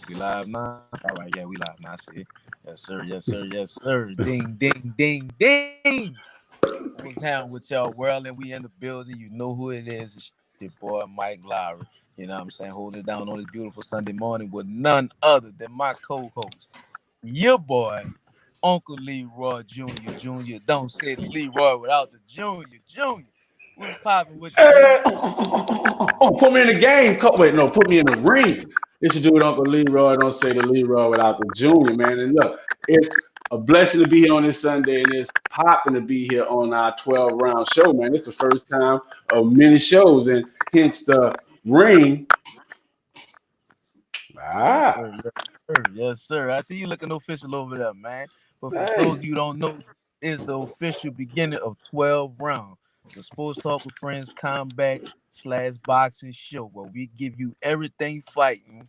We live now. All right, yeah, we live now. I see it. Yes, sir. Yes, sir. Yes, sir. Ding, ding, ding, ding. What's happening with y'all world? And we in the building. You know who it is. It's your boy Mike Lowery. You know what I'm saying? Holding it down on this beautiful Sunday morning with none other than my co-host, your boy, Uncle Leroy Jr. Jr. Don't say the Leroy without the Junior. Junior. What's popping with you, baby? Put me in the game. Wait, no, put me in the ring. This should do with Uncle Leroy. Don't say the Leroy without the Junior, man. And look, it's a blessing to be here on this Sunday, and it's popping to be here on our 12 round show, man. It's the first time of many shows, and hence the ring. Yes, Ah, sir. Yes, sir. Yes, sir. I see you looking official over there, man. But for those hey. of you who don't know, is the official beginning of 12 rounds, the sports talk with friends combat slash boxing show where we give you everything fighting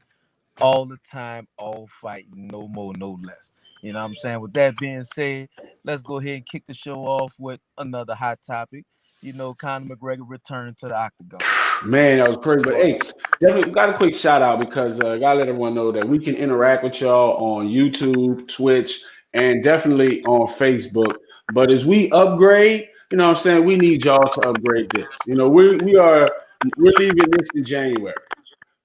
all the time, all fighting, no more, no less. You know what I'm saying? With that being said, let's go ahead and kick the show off with another hot topic. You know, Conor McGregor returned to the octagon. Man, that was crazy. But Well, hey, definitely got a quick shout out because gotta let everyone know that we can interact with y'all on YouTube, Twitch, and definitely on Facebook. But as we upgrade, you know what I'm saying, we need y'all to upgrade this. You know, we're leaving this in January.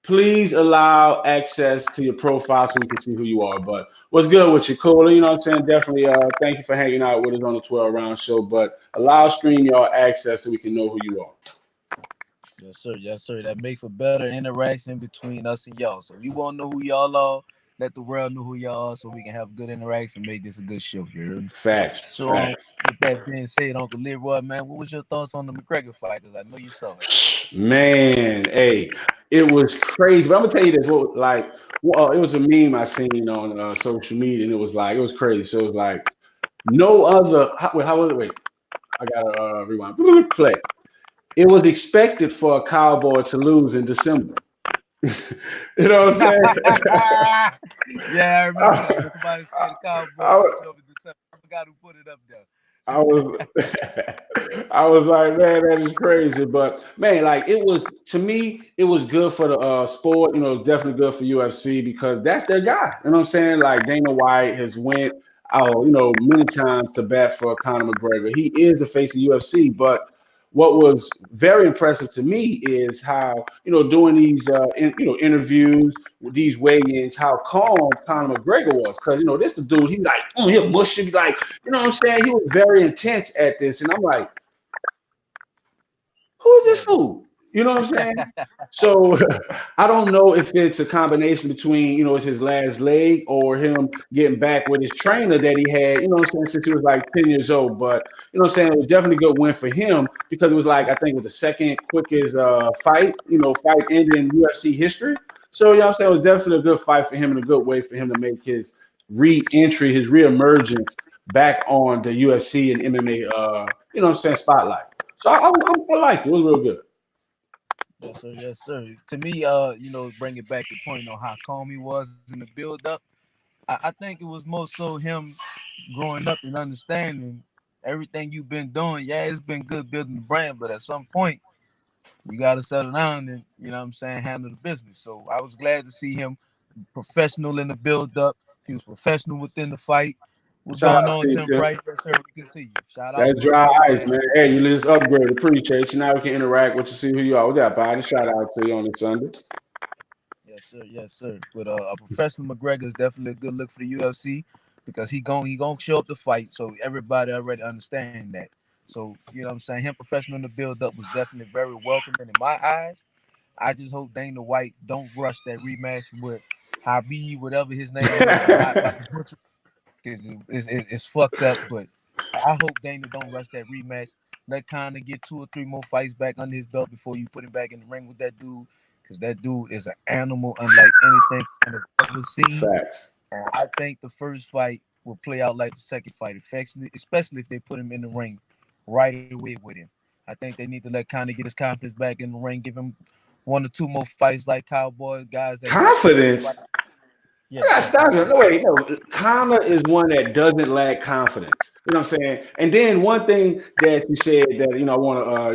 Please allow access to your profile so we can see who you are. But what's good with you? Cool. You know what I'm saying? Definitely thank you for hanging out with us on the 12 round show. But allow stream y'all access so we can know who you are. yes, sir. Yes, sir. That makes for better interaction between us and y'all. So we want to know who y'all are. Let the world know who y'all are so we can have good interaction, make this a good show. You heard me? Facts, So, facts. with that being said, Uncle Leroy, man, what was your thoughts on the McGregor fight? Because I know you saw it. Man, hey, it was crazy. But I'm gonna tell you this: it was a meme I seen on social media, and it was crazy. So it was like no other. How was it? Wait, I gotta rewind. Play. It was expected for a Cowboy to lose in December. You know what I'm saying? Yeah, I remember that. When somebody said the Cowboy I, gonna show up in December. I forgot who put it up I was I was like, man, that is crazy. But man, like it was to me, it was good for the sport. You know, definitely good for UFC because that's their guy. You know what I'm saying? Like Dana White has went out, many times to bat for Conor McGregor. He is the face of UFC, but what was very impressive to me is how doing these interviews with these weigh-ins, how calm Conor McGregor was because this the dude he like he'll mush you like what I'm saying? He was very intense at this, and I'm like, who is this there. fool? You know what I'm saying? So I don't know if it's a combination between, it's his last leg or him getting back with his trainer that he had, you know what I'm saying, since he was like 10 years old. But, you know what I'm saying, it was definitely a good win for him because it was like, I think it was the second quickest fight, fight ended in UFC history. So, you know what I'm saying, it was definitely a good fight for him and a good way for him to make his re-entry, his re-emergence back on the UFC and MMA, spotlight. So I liked it. It was real good. Yes, sir. Yes, sir. To me, bring it back to point on how calm he was in the build up. I think it was more so him growing up and understanding everything you've been doing. Yeah, it's been good building the brand, but at some point you got to settle down and handle the business. So I was glad to see him professional in the build up. He was professional within the fight. What's Shout going out on, to you, Tim Tim. Price? Yes, sir. We can see you. Shout out That for dry everybody ice, that man. Hey, you just upgrade. Appreciate you. Now we can interact with you, see who you are. What's that, buddy? Shout out to you on the Sunday. yes, sir. Yes, sir. But a professional McGregor is definitely a good look for the UFC because he gonna show up to fight. So everybody already understand that. So you know what I'm saying. Him professional in the build up was definitely very welcoming in my eyes. I just hope Dana White don't rush that rematch with Habib, whatever his name is. I'm not about to butcher because it's fucked up. But I hope Dana don't rush that rematch. Let Conor get 2 or 3 more fights back under his belt before you put him back in the ring with that dude. Because that dude is an animal unlike anything I've ever seen. Facts. And I think the first fight will play out like the second fight, especially if they put him in the ring right away with him. I think they need to let Conor get his confidence back in the ring, give him 1 or 2 more fights like Cowboy, guys that he can show up to fight. Confidence. Yeah, I gotta yeah, stop you. confidence. No, wait, no. Connor is one that doesn't lack confidence. You know what I'm saying? And then one thing that you said that I want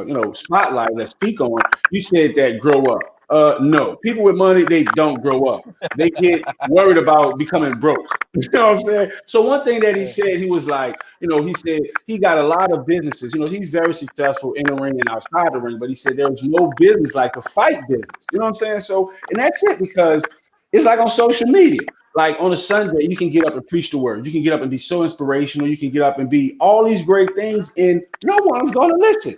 to spotlight, let's speak on. You said that grow up. No. People with money, they don't grow up. They get worried about becoming broke. You know what I'm saying? So one thing that he Yeah. said, he was like, he said he got a lot of businesses. He's very successful in the ring and outside the ring, but he said there's no business like the fight business. You know what I'm saying? So, and that's it, because it's like on social media. Like on a Sunday, you can get up and preach the word. You can get up and be so inspirational. You can get up and be all these great things, and no one's going to listen.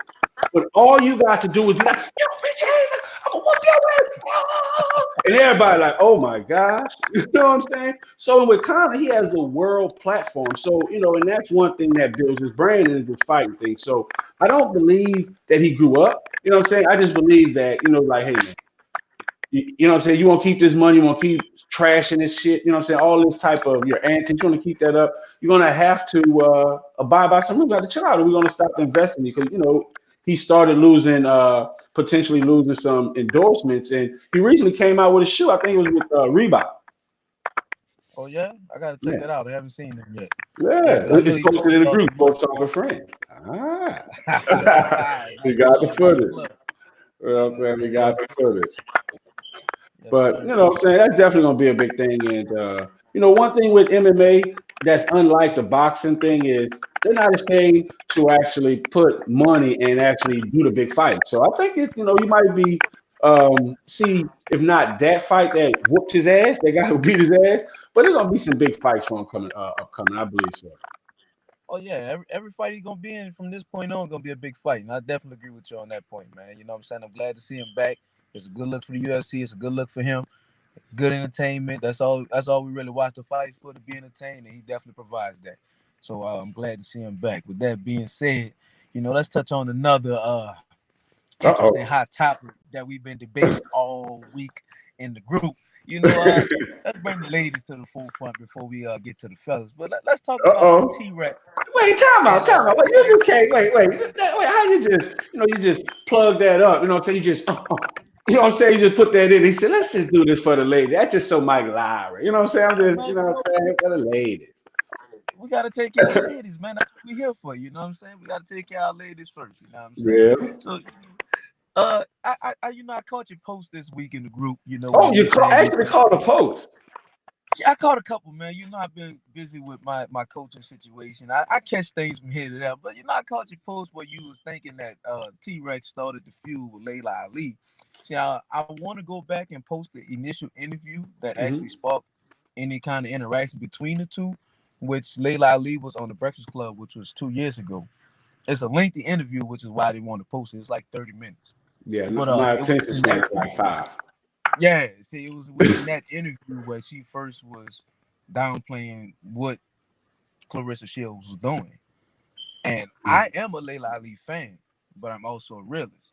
But all you got to do is be like, yo, bitch ass, I'm gonna whoop your ass. And everybody like, oh my gosh. You know what I'm saying? So with Conor, he has the world platform. So, and that's one thing that builds his brain and this fighting thing. So I don't believe that he grew up. You know what I'm saying? I just believe that, like, hey man, you know what I'm saying? You want to keep this money, you want to keep trashing this shit, you know what I'm saying? All this type of your antics, you want to keep that up. You're going to have to abide by some rules. You got to chill out, or we're going to stop investing, because, he started losing, potentially losing some endorsements. And he recently came out with a shoe. I think it was with Reebok. Oh yeah, I gotta check Yeah. that out. I haven't seen them yet. Yeah, Yeah. but I know It's he posted in the lost group, some both weight. talking friends. Ah. We Nice got the plug, nice footage. plug. You know what I'm Yes, saying? sir. We got Yes, the sir. footage. Yes, But sir. you know what I'm saying? That's definitely gonna be a big thing. And one thing with MMA that's unlike the boxing thing is they're not ashamed to actually put money and actually do the big fight. So I think you might be see, if not that fight that whooped his ass, that guy who beat his ass, but there's gonna be some big fights for him coming upcoming. I believe so. Oh yeah, every fight he's gonna be in from this point on gonna be a big fight, and I definitely agree with you on that point, man. You know what I'm saying? I'm glad to see him back. It's a good look for the UFC. It's a good look for him. Good entertainment. That's all. That's all we really watch the fights for, to be entertained, and he definitely provides that. So I'm glad to see him back. With that being said, let's touch on another interesting Uh-oh. hot topic that we've been debating all week in the group. Let's bring the ladies to the forefront before we get to the fellas. But let's talk about this Uh-oh. T-Rex Wait, time and out, time out. Wait, you McGregor. just can't wait. How you just plug that up? You know what I'm saying? You just you know what I'm saying? You just put that in. He said, let's just do this for the lady. That's just so Mike Lowry. You know what I'm saying? I'm Hey, just, man, what I'm saying? For the ladies. we gotta take care of the ladies, man. That's what we here for. You know what I'm saying? We gotta take care of our ladies first. You know what I'm saying? Yeah. So, I caught your post this week in the group. Where Oh, you were saying you actually think. called a post. Yeah, I caught a couple, man. I've been busy with my coaching situation. I catch things from here to there, but I caught your post where you was thinking that T-Rex started the feud with Laila Ali. See, I want to go back and post the initial interview that actually Hmm. sparked any kind of interaction between the two, which Laila Ali was on the Breakfast Club, which was 2 years ago. It's a lengthy interview, which is why they want to post it. It's like 30 minutes. Yeah, But my it was attention in span that is like 5. yeah, see, it was within that interview where she first was downplaying what Claressa Shield was doing. And I am a Layla Ali fan, but I'm also a realist.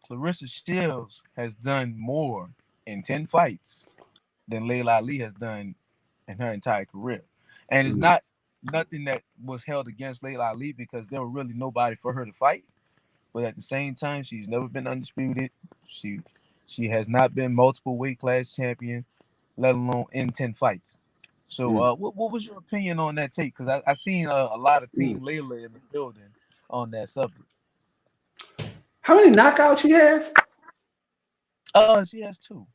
Claressa Shields has done more in 10 fights than Layla Ali has done in her entire career. And it's Mm. not nothing that was held against Layla Ali because there were really nobody for her to fight. But at the same time, she's never been undisputed. She she has not been multiple weight class champion, let alone in 10 fights. So, Mm. what was your opinion on that take? Because I seen a lot of Mm. Team Layla in the building on that subject. How many knockouts she has? She has two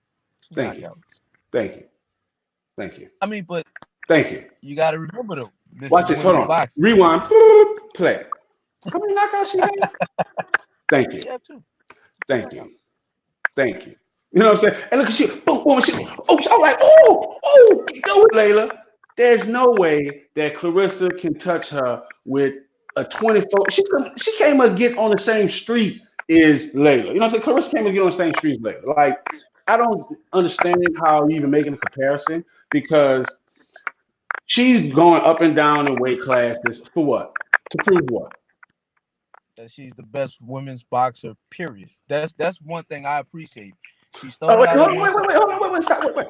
Thank you. knockouts. Thank you. Thank you. I mean, but Thank you. you got to remember though, this Watch is this. Hold women's on. boxing. Rewind. Play. How many knockouts she has? Thank you. She have two Thank you. knockouts. Thank you. You know what I'm saying? And look at you. Boom, boom, she, I'm like, go with Layla. There's no way that Clarissa can touch her with a 24. She can't must get on the same street as Layla. You know what I'm saying? Clarissa can't must get on the same street as Layla. Like, I don't understand how you even making a comparison, because she's going up and down in weight classes for what? To prove what? That she's the best women's boxer. Period. That's one thing I appreciate. She Oh, started wait, out hold at on, wait, wait, 160. wait, hold on, wait, stop, wait.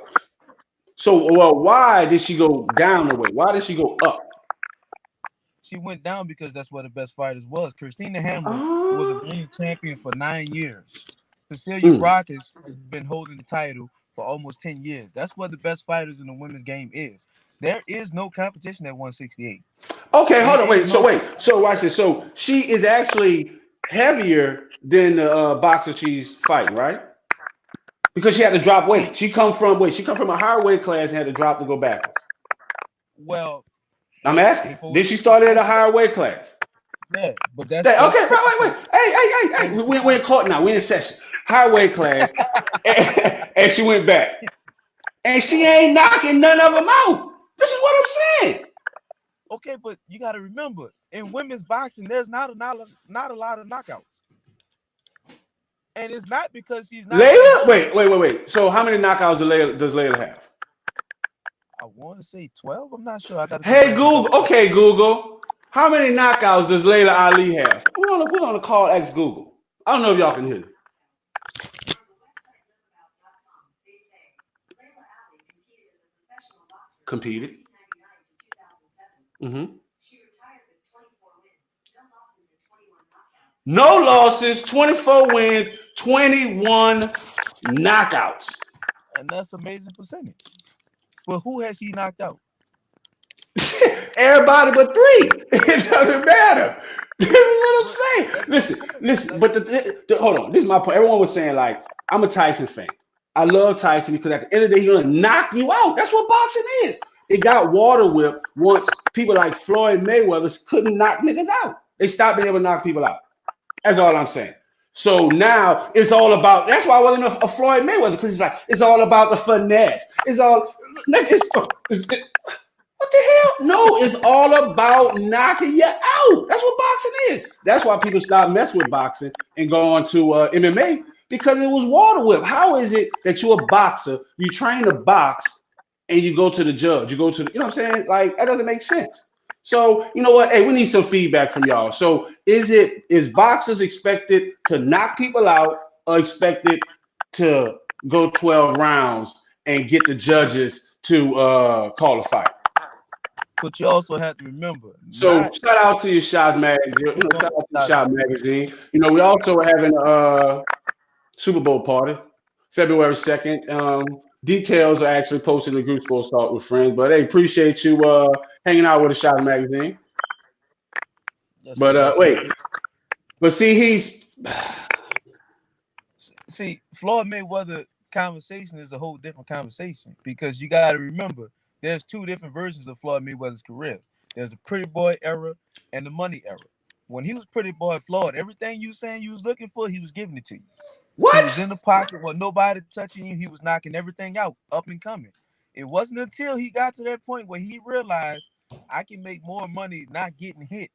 So, well, why did she go down the way? Why did she go up? She went down because that's where the best fighters was. Christina Hammer was a Ah, reigning champion for 9 years. Cecilia mm. Rock has been holding the title for almost 10 years. That's what the best fighters in the women's game is. There is no competition at 168. Okay, There hold on, is wait. So, no wait. So, watch this. So, she is actually heavier than the boxer she's fighting, right? Because she had to drop weight. She come from a higher weight class and had to drop to go backwards. Well, I'm asking. Did she start at a higher weight class? Yeah, but that's okay. Wait. Hey. We're in court now. We're in session. Higher weight class, and she went back, and she ain't knocking none of them out. This is what I'm saying. Okay, but you got to remember, in women's boxing, there's not a lot of knockouts. And it's not because she's not. Layla? Wait. So how many knockouts does Layla have? I want to say 12. I'm not sure. I got. Hey Google. Okay, Google. How many knockouts does Laila Ali have? We're on a call. Ask Google. I don't know if y'all can hear me. Competed. Mm-hmm. No losses, 24 wins, 21 knockouts. And that's amazing percentage. But who has she knocked out? Everybody but 3. It doesn't matter. This is what I'm saying. Listen. But hold on. This is my point. Everyone was saying, like, I'm a Tyson fan. I love Tyson because at the end of the day, he's going to knock you out. That's what boxing is. It got water whipped once people like Floyd Mayweather couldn't knock niggas out. They stopped being able to knock people out. That's all I'm saying. So now it's all about. That's why I wasn't a Floyd Mayweather, because it's all about the finesse. What the hell? No, it's all about knocking you out. That's what boxing is. That's why people stop messing with boxing and go on to MMA, because it was water whip. How is it that you're a boxer, you train to box, and you go to the judge? You go to the, you know what I'm saying? Like, that doesn't make sense. So, you know what? Hey, we need some feedback from y'all. So is boxers expected to knock people out, or expected to go 12 rounds and get the judges to call a fight? But you also have to remember. So shout out to your Shots Magazine. Shout out to Shot Magazine. You know, we also are having a Super Bowl party, February 2nd. Details are actually posted in the group Sports Talk with Friends. But hey, appreciate you hanging out with the Shots Magazine. Yes, but wait. But see, Floyd Mayweather conversation is a whole different conversation, because you got to remember, there's 2 different versions of Floyd Mayweather's career. There's the pretty boy era and the money era. When he was pretty boy Floyd, everything you saying you was looking for, he was giving it to you. What? He was in the pocket with nobody touching you. He was knocking everything out, up and coming. It wasn't until he got to that point where he realized, I can make more money not getting hit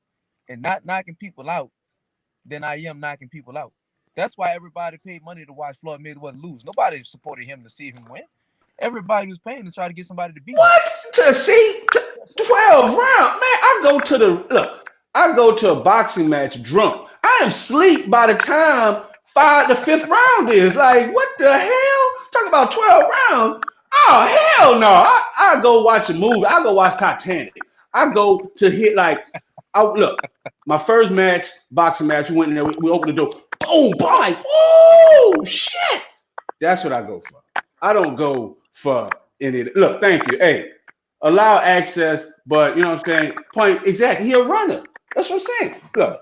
and not knocking people out than I am knocking people out. That's why everybody paid money to watch Floyd Mayweather lose. Nobody supported him to see him win. Everybody was paying to try to get somebody to beat him. What? To see 12 rounds? Man, I go to a boxing match drunk. I am asleep by the time the 5th round is. Like, what the hell? Talking about 12 rounds? Oh, hell no. I go watch a movie. I go watch Titanic. I go to hit look, my first boxing match, we went in there, we opened the door. Boom, boom, like, oh, shit. That's what I go for. I don't go for any of it. Look, thank you. Hey, allow access, but you know what I'm saying? Point exactly. He a runner. That's what I'm saying. Look,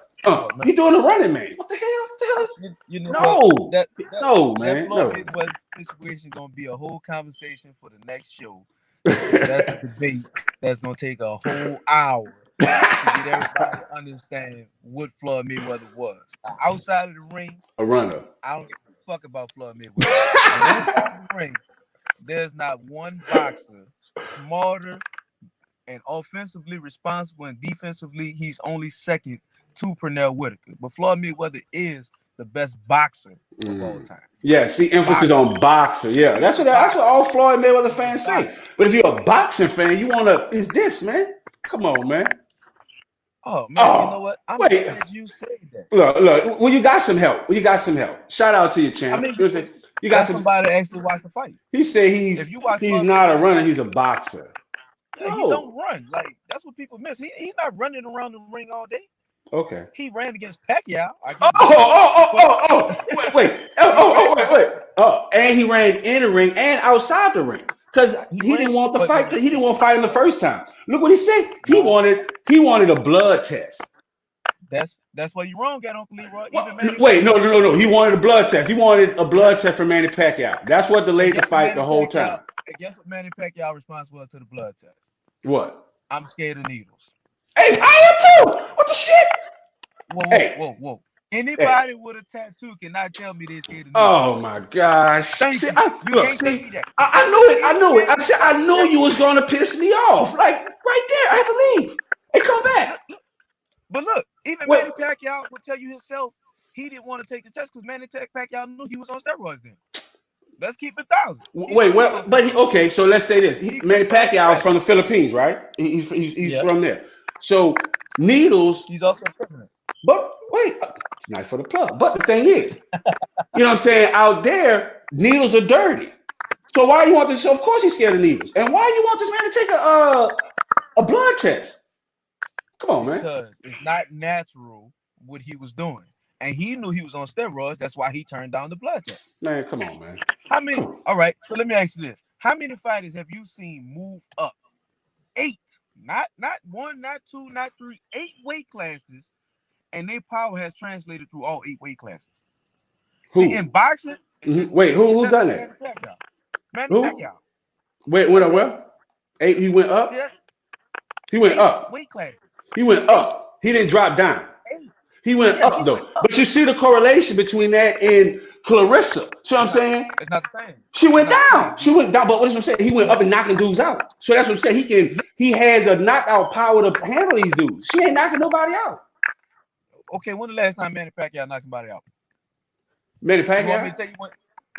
you doing a running man. What the hell? You know no. No, man. No. Situation gonna be a whole conversation for the next show. That's a debate that's gonna take a whole hour to get everybody to understand what Floyd Mayweather was. Outside of the ring, a runner. I don't give a fuck about Floyd Mayweather. Inside the ring, there's not one boxer smarter and offensively responsible, and defensively, he's only second to Pernell Whitaker. But Floyd Mayweather is the best boxer of all time. Yeah, see, emphasis on boxer. Yeah, that's what all Floyd Mayweather fans say. But if you're a boxing fan, you want to, is this, man? Come on, man. Oh, man, you know what? I'm glad you said that. Look. Well, you got some help. Shout out to your champ. I mean, you got somebody actually watch the fight. He said he's not a runner. He's a boxer. Yeah, he don't run. Like, that's what people miss. He's not running around the ring all day. Okay. He ran against Pacquiao. Wait. Oh, and he ran in the ring and outside the ring, because he didn't want the fight. He didn't want to fight him the first time. Look what he said. He wanted a blood test. That's why you're wrong, at Uncle Leroy. Well, Even Manny wait, Pacquiao. no. He wanted a blood test. He wanted a blood test for Manny Pacquiao. That's what And delayed the guess what fight Manny the whole Pacquiao? time. And guess what Manny Pacquiao response was to the blood test? What? I'm scared of needles. Hey, I am too. What the shit? Whoa. Hey. Anybody with a tattoo cannot tell me they're scared of needles. Oh my gosh! Thank See, you. You look, can't tell me that. I knew it. I Any knew it. man I said, I knew you was gonna piss me off. Like right there, I had to leave. Hey, come back. But look, even Wait. Manny Pacquiao would tell you himself he didn't want to take the test because Manny Pacquiao knew he was on steroids then. Let's keep it 1,000. Wait, well, but okay. So let's say this: Manny Pacquiao is from the Philippines, right? He's from there. So needles. He's also president. But wait, nice for the plug. But the thing is, you know what I'm saying? Out there, needles are dirty. So why you want this? So of course he's scared of needles. And why you want this man to take a blood test? Come on, man. Because it's not natural what he was doing. And he knew he was on steroids. That's why he turned down the blood test. Man, come on, man. How many? All right. So let me ask you this. How many fighters have you seen move up? 8. Not 1, not 2, not 3. 8 weight classes. And their power has translated through all 8 weight classes. Who? See, in boxing. Wait, who's done that? Manny Pacquiao. Wait, went up where? 8, he went up? He went up. Weight class. He went up. He didn't drop down. 8. He went up, though. But you see the correlation between that and Claressa. See what I'm saying? It's not the same. She went down. She went down. But what is what I'm saying? He went up and knocking dudes out. So that's what I'm saying. He had the knockout power to handle these dudes. She ain't knocking nobody out. Okay, when the last time Manny Pacquiao knocked somebody out? Manny Pacquiao? You want me to tell you when?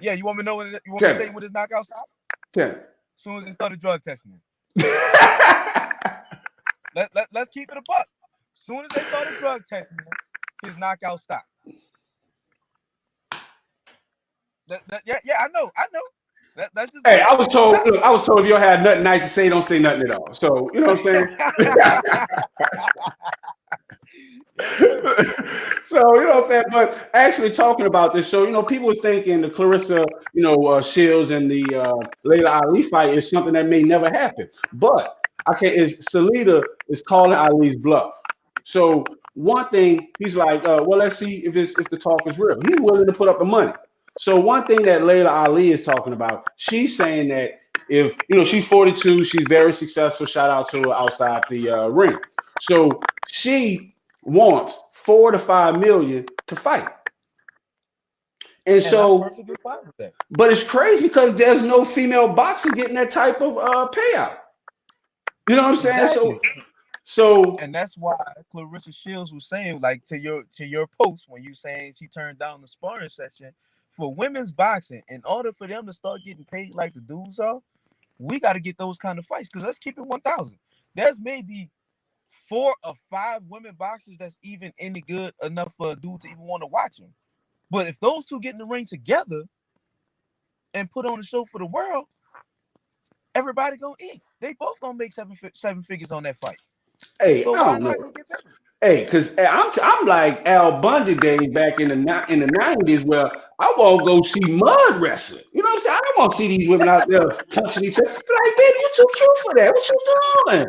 Yeah, you want me to know when? You want me to tell you when his knockout stopped? Tell me. As soon as they started drug testing him. Let's keep it a buck. As soon as they started drug testing him, his knockout stopped. Yeah, I know. That's just. Hey, I was told if you don't have nothing nice to say, don't say nothing at all. So you know what I'm saying. So you know what I'm saying. But actually talking about this, so you know, people was thinking the Claressa, Shields and the Laila Ali fight is something that may never happen. But Salida is calling Ali's bluff. So one thing, he's like, well, let's see if the talk is real. He's willing to put up the money. So one thing that Laila Ali is talking about, she's saying that if she's 42, she's very successful. Shout out to her outside the ring. So she wants $4 to $5 million to fight. And so, but it's crazy because there's no female boxer getting that type of payout. You know what I'm saying? Exactly. So, and that's why Claressa Shields was saying, like to your post when you saying she turned down the sparring session for women's boxing. In order for them to start getting paid like the dudes are, we got to get those kind of fights. Because let's keep it 1,000. There's maybe 4 or 5 women boxers that's even any good enough for a dude to even want to watch them. But if those two get in the ring together and put on a show for the world, everybody gonna eat. They both gonna make seven figures on that fight. Hey, so I don't know. Hey, because I'm like Al Bundy days back in the 90s where I want to go see mud wrestling. You know what I'm saying? I don't want to see these women out there punching each other. Like, baby, you too cute for that. What you doing?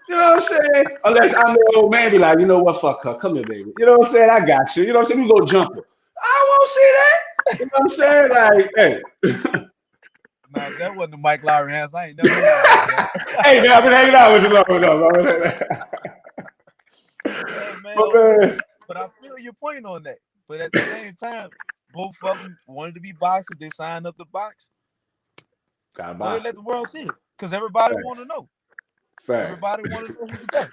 You know what I'm saying? Unless I'm the old man, be like, you know what? Fuck her. Come here, baby. You know what I'm saying? I got you. You know what I'm saying? We go jump her. I won't see that. You know what I'm saying? Like, hey. Nah, that wasn't the Mike Lowry hands. I ain't never heard that. Hey, man, I've been hanging out with you. Man, but I feel your point on that. But at the same time, both of them wanted to be boxers. They signed up to box. Gotta box. Let the world see it. Because everybody want to know. Fact. Everybody want to know who's the best.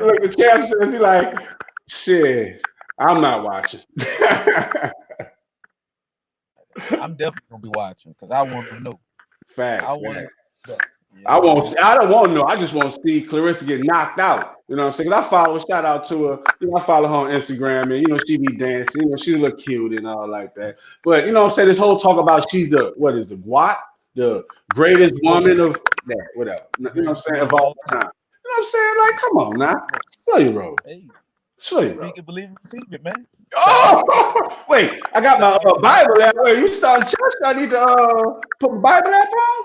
Look, the champ says, he like, shit, I'm not watching. I'm definitely gonna be watching because I want to know. Fact. I want. I don't want to know. I just want to see Claressa get knocked out. You know what I'm saying? Shout out to her. I follow her on Instagram, and she be dancing. She look cute and all like that. But you know what I'm saying? This whole talk about she's the greatest woman of that, whatever. You know what I'm saying? Of all time. You know what I'm saying? Like, come on now. Show your road. Show your road. Speak and believe and receive it, man. Oh, wait! I got my Bible app. Wait, you starting church? I need to put my Bible app on.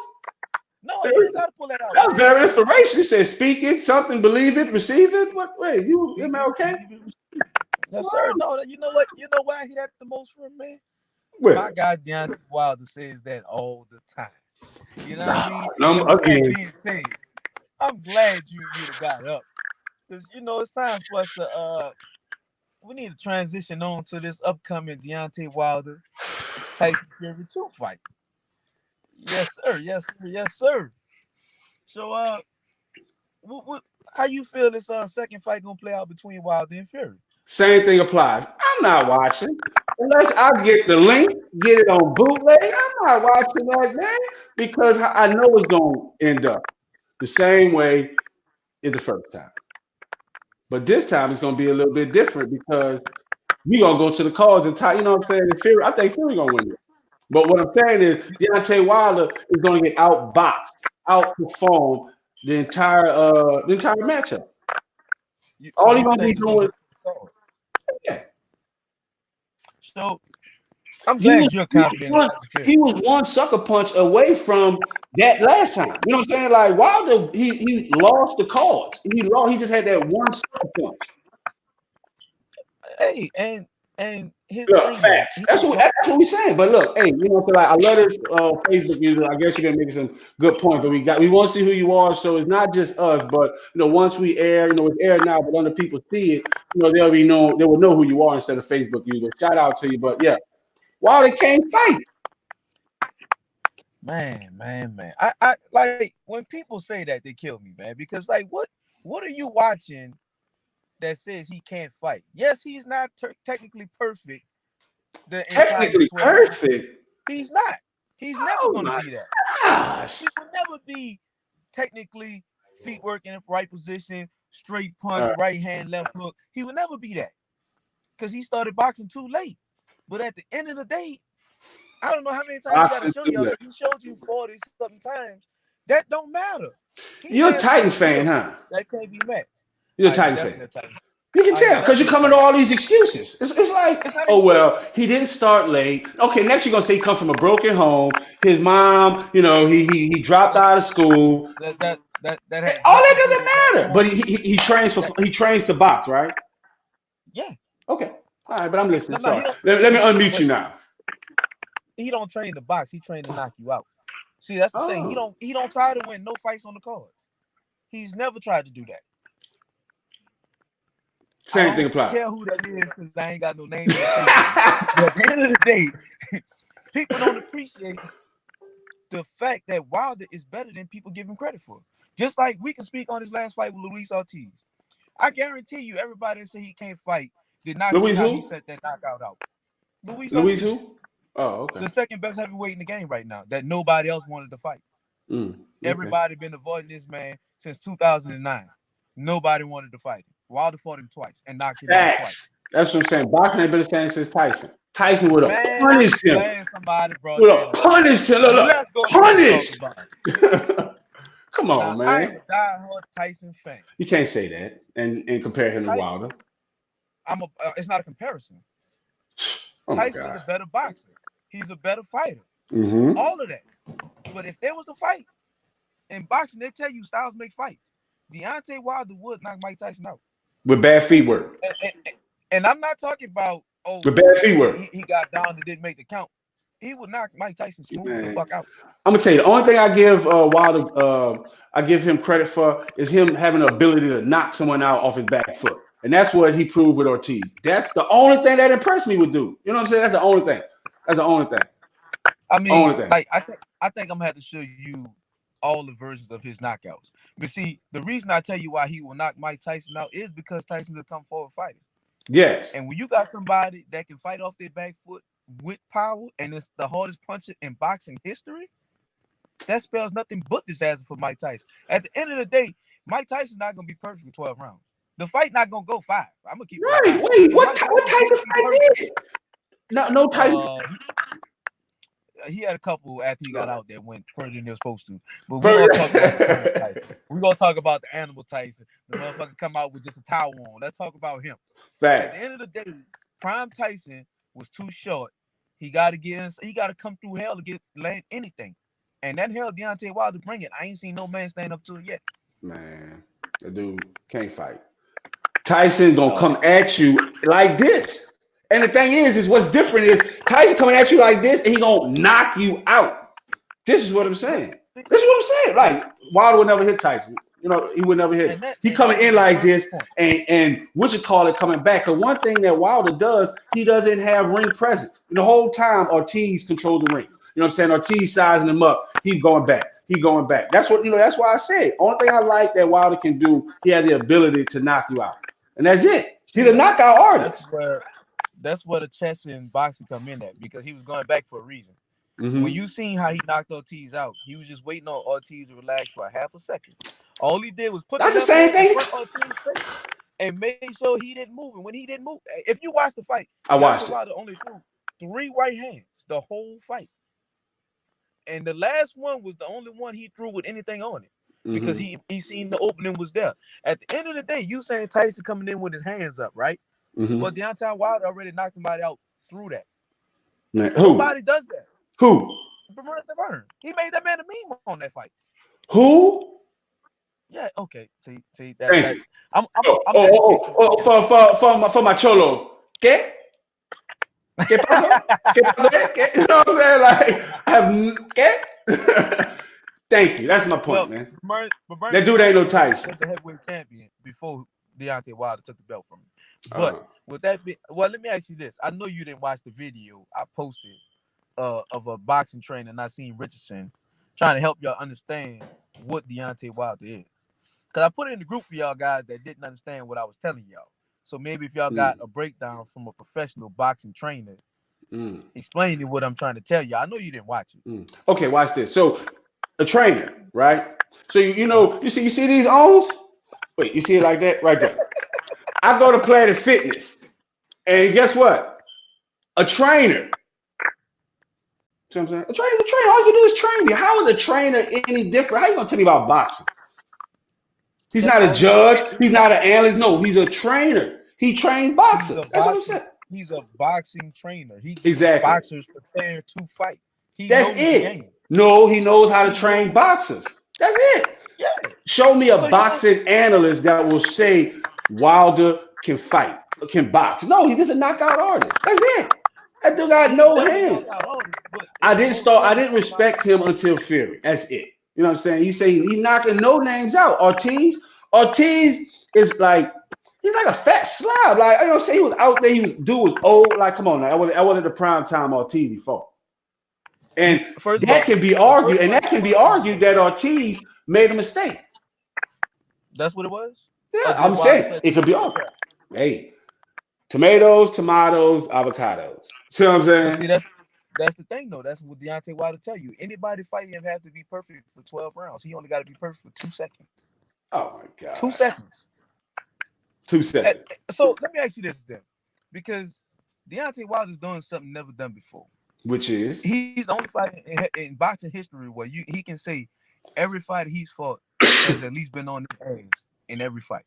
No, you gotta pull that out. That was very inspiration. It said, "Speak it, something, believe it, receive it." What? Wait, you am I okay? Yes, sir. No, you know what? You know why I hear that the most from, man? My Well, guy Deontay Wilder says that all the time. You know what I nah, mean? And with that again, being said, I'm glad you got up. Because it's time for us to we need to transition on to this upcoming Deontay Wilder Tyson Fury 2 fight. Yes, sir. Yes, sir. Yes, sir. So what how you feel this second fight gonna play out between Wilder and Fury? same thing applies. I'm not watching unless I get the link, get it on bootleg. I'm not watching that, man, because I know it's gonna end up the same way as the first time. But this time it's gonna be a little bit different because we gonna go to the cards and tie. You know what I'm saying? And Fury, I think Fury gonna win it. But what I'm saying is Deontay Wilder is gonna get outboxed, outperformed the entire matchup. So All he you gonna be think it's gonna doing, go to the card? yeah. So I'm He was glad you're he was confident in one Tyson Fury. he was one sucker punch away from that last time. You know what I'm saying? Like Wilder, he lost the cards. He just had that one sucker punch. Hey, and here's the Look, thing though. facts. That's what we saying. But look, hey, you know, so like I love this Facebook user. I guess you're gonna make some good points. But we want to see who you are. So it's not just us, but once we air, it's aired now, but when the people see it, they will know who you are instead of Facebook user. Shout out to you. But yeah, Wilder can't fight. Man. I like when people say that they kill me, man, because like what are you watching that says he can't fight? Yes, he's not technically perfect the entire Technically 12 rounds. perfect. He's not. He's never Oh going to my be that. gosh. He will never be technically feet working in the right position, straight punch, Uh, right hand, left hook. He will never be that because he started boxing too late. But at the end of the day, I don't know how many times he got to boxing show too y'all late. because he showed you 40 something times. That don't matter. He You're a has Titans fan, skills huh? that can't be met. You're a I am Titans fan. definitely a Titan. You can I am tell because you're definitely a coming to Titan. all these excuses. It's like, It's not an oh excuse. well, he didn't start late. Okay, next you're gonna say he come from a broken home. His mom, he dropped That out of school. that has All nothing that to do with that doesn't matter. But point. That he trains to box, right? yeah. Okay, all right. But I'm listening. No, he Sorry. don't. Let me But unmute but you now. he don't train to box. He train to knock you out. See, that's the thing. Oh, He don't try to win no fights on the cards. He's never tried to do that. I same thing don't applies. care who that is because I ain't got no name in the face of him. But at the end of the day, people don't appreciate the fact that Wilder is better than people give him credit for. Just like we can speak on his last fight with Luis Ortiz. I guarantee you, everybody that said he can't fight did not see Louise how he who? set that knockout out. Luis Louise Ortiz, who? Oh, okay. the second best heavyweight in the game right now, that nobody else wanted to fight. Okay. Everybody been avoiding this man since 2009. Nobody wanted to fight him. Wilder fought him twice and knocked him out twice. Facts. That's what I'm saying. Boxing ain't been the same since Tyson. Tyson would have Man, I'm punished him. glad somebody brought Would that have up. punished him. Look, Let's go ahead and talk punished. about it. Come Now, on, I am man. a diehard Tyson fan. You can't say that and compare him to Ty- Wilder. it's not a comparison. Oh my Tyson is God. a better boxer. He's a better fighter. Mm-hmm. All of that. But if there was a fight in boxing, they tell you styles make fights. Deontay Wilder would knock Mike Tyson out. With bad feet work. And I'm not talking about, With bad feet work. he got down and didn't make the count. He would knock Mike Tyson smooth the Man. fuck out. I'm gonna tell you, the only thing I give Wilder, I give him credit for is him having the ability to knock someone out off his back foot, and that's what he proved with Ortiz. That's the only thing that impressed me with dude. You know what I'm saying? That's the only thing. That's the only thing. I mean, Only thing. like I think I'm gonna have to show you all the versions of his knockouts. But see, the reason I tell you why he will knock Mike Tyson out is because Tyson will come forward fighting. Yes. And when you got somebody that can fight off their back foot with power, and it's the hardest puncher in boxing history, that spells nothing but disaster for Mike Tyson. At the end of the day, Mike Tyson not gonna be perfect for 12 rounds. The fight not gonna go 5. I'm gonna keep it Right. like Wait. but What Mike Tyson Tyson fight can't be did? No Tyson. he had a couple after he got out that went further than they're supposed to. But we're For- gonna talk about the current Tyson. We're gonna talk about the animal Tyson. The motherfucker come out with just a towel on. Let's talk about him. At Facts. the end of the day, Prime Tyson was too short. He gotta come through hell to get land anything. And that hell Deontay Wilder bring it. I ain't seen no man stand up to it yet. Man, the dude can't fight. Tyson gonna come at you like this. And the thing is what's different is Tyson coming at you like this, and he gonna knock you out. This is what I'm saying. This is what I'm saying. Like Wilder would never hit Tyson. You know, he would never hit him. He coming in like this, and what you call it coming back. Because one thing that Wilder does, he doesn't have ring presence. And the whole time Ortiz controls the ring. You know what I'm saying? Ortiz sizing him up. He's going back. He going back. That's what that's why I said. Only thing I like that Wilder can do, he has the ability to knock you out. And that's it. He's a knockout artist. That's where the chess and boxing come in at, because he was going back for a reason. When you seen how he knocked Ortiz out, he was just waiting on Ortiz to relax for a half a second. All he did was put the same thing Ortiz's face and made sure he didn't move. And when he didn't move, if you watch the fight, I watched Wilder only threw 3 right hands the whole fight. And the last one was the only one he threw with anything on it, because he seen the opening was there. At the end of the day, you saying Tyson coming in with his hands up, right? But Deontay Wilder already knocked somebody out through that. Man, nobody does that. Who? Burn. He made that man a meme on that fight. Who? Yeah. Okay. See that. For my cholo. ¿Qué? ¿Qué pasó? ¿Qué pasó? ¿Qué? You know what I'm saying? Like, I have ¿qué? Thank you. That's my point, man. That dude ain't no Tyson. The heavyweight champion before Deontay Wilder took the belt from him. But with that, let me ask you this. I know you didn't watch the video I posted of a boxing trainer, and I seen Richardson trying to help y'all understand what Deontay Wilder is. Because I put it in the group for y'all guys that didn't understand what I was telling y'all. So maybe if y'all got a breakdown from a professional boxing trainer explaining what I'm trying to tell you. I know you didn't watch it. Okay, watch this. So a trainer, right? So you see these owns? Wait, you see it like that? Right there. I go to Planet Fitness, and guess what? A trainer. See what I'm saying? A trainer's a trainer. All you do is train you. How is a trainer any different? How you gonna tell me about boxing? He's not a judge. He's not an analyst. No, he's a trainer. He trains boxers. That's what I'm saying. He's a boxing trainer. He gets boxers prepared to fight. That's it. No, he knows how to train boxers. That's it. Yeah. Show me a boxing analyst that will say Wilder can fight, can box. No, he's just a knockout artist. That's it. That dude got no hands. I didn't respect him until Fury. That's it. You know what I'm saying? You say he knocking no names out. Ortiz is like, he's like a fat slab. Like, you know what I'm saying? He was out there. Dude was old. Like, come on now. I wasn't the prime time Ortiz he fought. And that can be argued. And that can be argued that Ortiz made a mistake. That's what it was? Yeah, I'm saying it could be argued. Hey, tomatoes, avocados. See what I'm saying? See, that's the thing, though. That's what Deontay Wilder tell you. Anybody fighting him have to be perfect for 12 rounds. He only got to be perfect for 2 seconds. Oh, my God. 2 seconds. 2 seconds. So let me ask you this then. Because Deontay Wilder's doing something never done before. Which is? He's the only fighter in boxing history where he can say every fighter he's fought has at least been on his ass in every fight.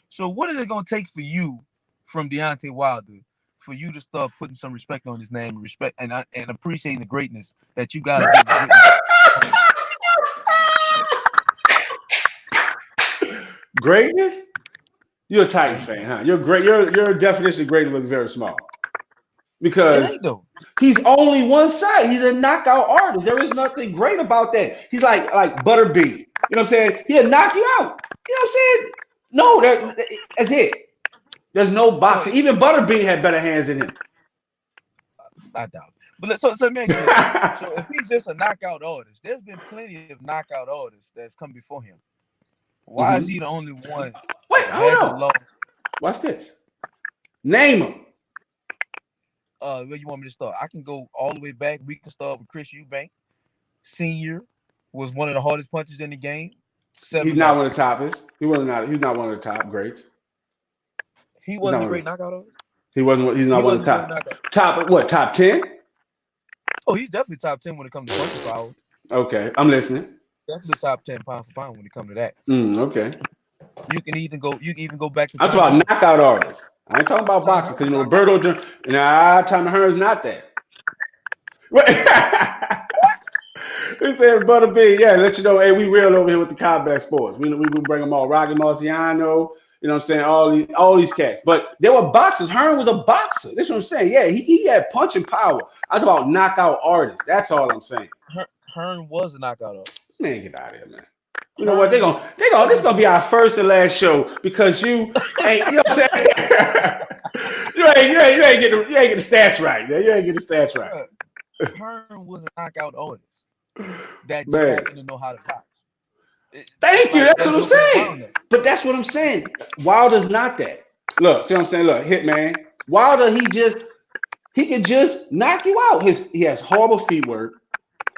So what is it going to take for you from Deontay Wilder for you to start putting some respect on his name, and appreciating the greatness that you guys did? Greatness? You're a Titans fan, huh? You're great. Your definition of greatness looks very small. Because he's only one side. He's a knockout artist. There is nothing great about that. He's like Butterbean. You know what I'm saying? He'll knock you out. You know what I'm saying? No, that's it. There's no boxing. Even Butterbean had better hands than him. I doubt. But so so if he's just a knockout artist, there's been plenty of knockout artists that's come before him. Why is he the only one? Wait, hold on. Watch this. Name him. Where you want me to start? I can go all the way back. We can start with Chris Eubank. Senior was one of the hardest punchers in the game. He's not one of the toppest. He's not one of the top greats. He wasn't a great knockout artist. He's not one of the top 10? Oh, he's definitely top 10 when it comes to punching power. Okay, I'm listening. Definitely top 10 pound for pound when it comes to that. Okay. You can even go back to. I'm talking about knockout artists. I ain't talking about boxing because Roberto. Tommy Hearn's not that. What? He said Butterbean. Yeah, let you know. Hey, we real over here with the combat sports. We bring them all. Rocky Marciano. You know what I'm saying? All these cats. But they were boxers. Hearn was a boxer. That's what I'm saying. Yeah, he had punching power. I was about knockout artists. That's all I'm saying. Hearn was a knockout artist. Man, get out of here, man. You know what? Hearn was This is gonna be our first and last show because you ain't, you know what I'm saying? you ain't get the stats right, man. You ain't get the stats right. Hearn was a knockout artist that just Man. happened to know how to box. Thank you. Like, That's what I'm saying. But that's what I'm saying. Wilder's not that. Look, see what I'm saying? Look, Hitman. Wilder, he could just knock you out. He has horrible feet work.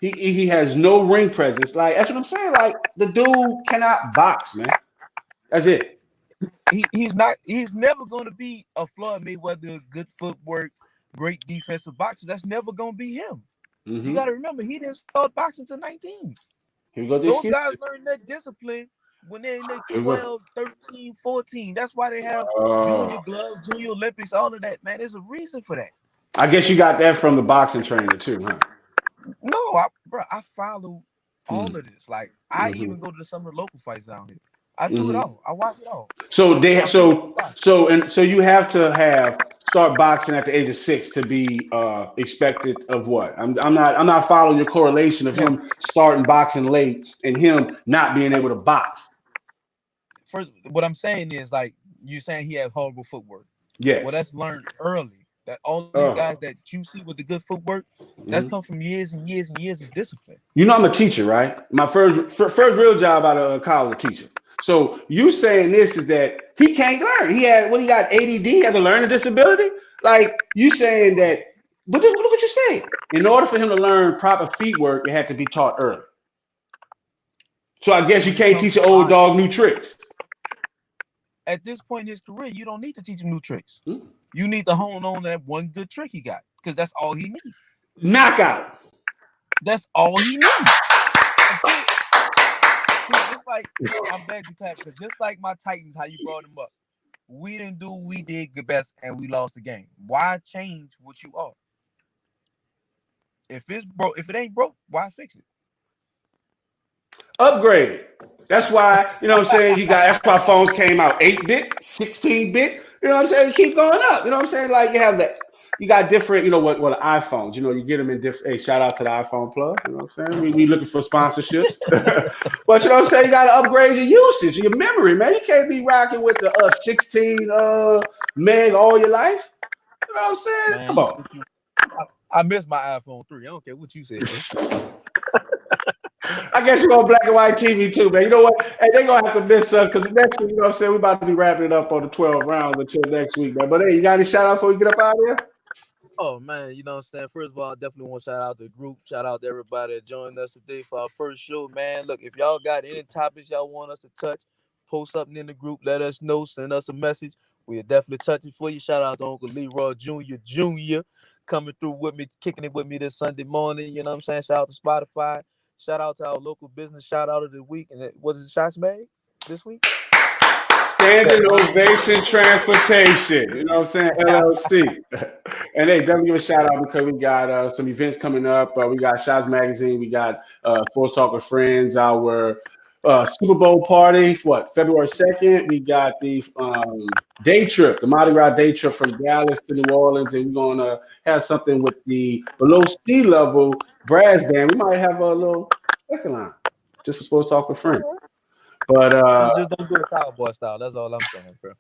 He has no ring presence. Like, that's what I'm saying. Like, the dude cannot box, man. That's it. He's never going to be a Floyd Mayweather, good footwork, great defensive boxer. That's never going to be him. Mm-hmm. You got to remember, he didn't start boxing until 19. Here we go. Those guys learn that discipline when they're in their 12, 13, 14. That's why they have junior gloves, junior Olympics, all of that, man. There's a reason for that. I guess you got that from the boxing trainer too, huh? No, I follow all of this. Like, I even go to some of the local fights down here. I do it all. I watch it all. So you have to start boxing at the age of 6 to be expected of what? I'm not following your correlation of him starting boxing late and him not being able to box. First, what I'm saying is, like, you're saying he has horrible footwork. Yes. Well, that's learned early. That all these guys that you see with the good footwork, that's come from years and years and years of discipline. You know, I'm a teacher, right? My first real job out of college, teacher. So you saying this is that he can't learn. He got ADD, he has a learning disability. Like, you saying that, but look what you're saying. In order for him to learn proper feet work, it had to be taught early. So I guess you can't teach an old dog new tricks. At this point in his career, you don't need to teach him new tricks. You need to hone on that one good trick he got, because that's all he needs. Knockout. That's all he needs. Just like, I'm glad you clapped, because just like my Titans, how you brought them up, we didn't do what we did the best and we lost the game. Why change what you are? If it's broke, if it ain't broke, why fix it? Upgrade it. That's why, you know what I'm saying, that's why phones came out 8-bit, 16-bit, you know what I'm saying? You keep going up, you know what I'm saying? Like, you got different, you know what iPhones, you know, you get them in different. Hey, shout out to the iPhone Plus, you know what I'm saying? We looking for sponsorships. But you know what I'm saying, you gotta upgrade your usage, your memory, man. You can't be rocking with the 16 meg all your life. You know what I'm saying? Man, come on. I miss my iPhone 3. I don't care what you said. I guess you're on black and white TV too, man. You know what? Hey, they're gonna have to miss us because next week, you know what I'm saying, we're about to be wrapping it up on the 12 rounds until next week, man. But hey, you got any shout outs before we get up out of here? Oh man, you know what I'm saying? First of all, I definitely want to shout out to the group. Shout out to everybody that joined us today for our first show, man. Look, if y'all got any topics y'all want us to touch, post something in the group, let us know, send us a message. We'll definitely touch it for you. Shout out to Uncle Leroy Jr. coming through with me, kicking it with me this Sunday morning. You know what I'm saying? Shout out to Spotify. Shout out to our local business. Shout out of the week. And what is it, Shots Made this week? Standing Ovation Transportation. You know what I'm saying? LLC. And hey, definitely give a shout out because we got some events coming up. We got Shots Magazine. We got Sports Talk with Friends. Our Super Bowl party, February 2nd. We got the day trip, the Mardi Gras day trip from Dallas to New Orleans, and we're gonna have something with the below sea level brass band. We might have a little second line just for Sports Talk with Friends. But just don't do it Cowboy style. That's all I'm saying, bro.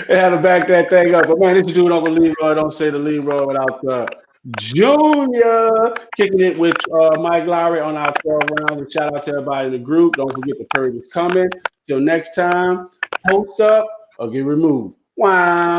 They had to back that thing up. But man, this is dude Uncle Leroy. Don't say the Leroy without Junior kicking it with Mike Lowery on our 12 rounds. And shout out to everybody in the group. Don't forget the purge is coming. Till next time, post up or get removed. Wow.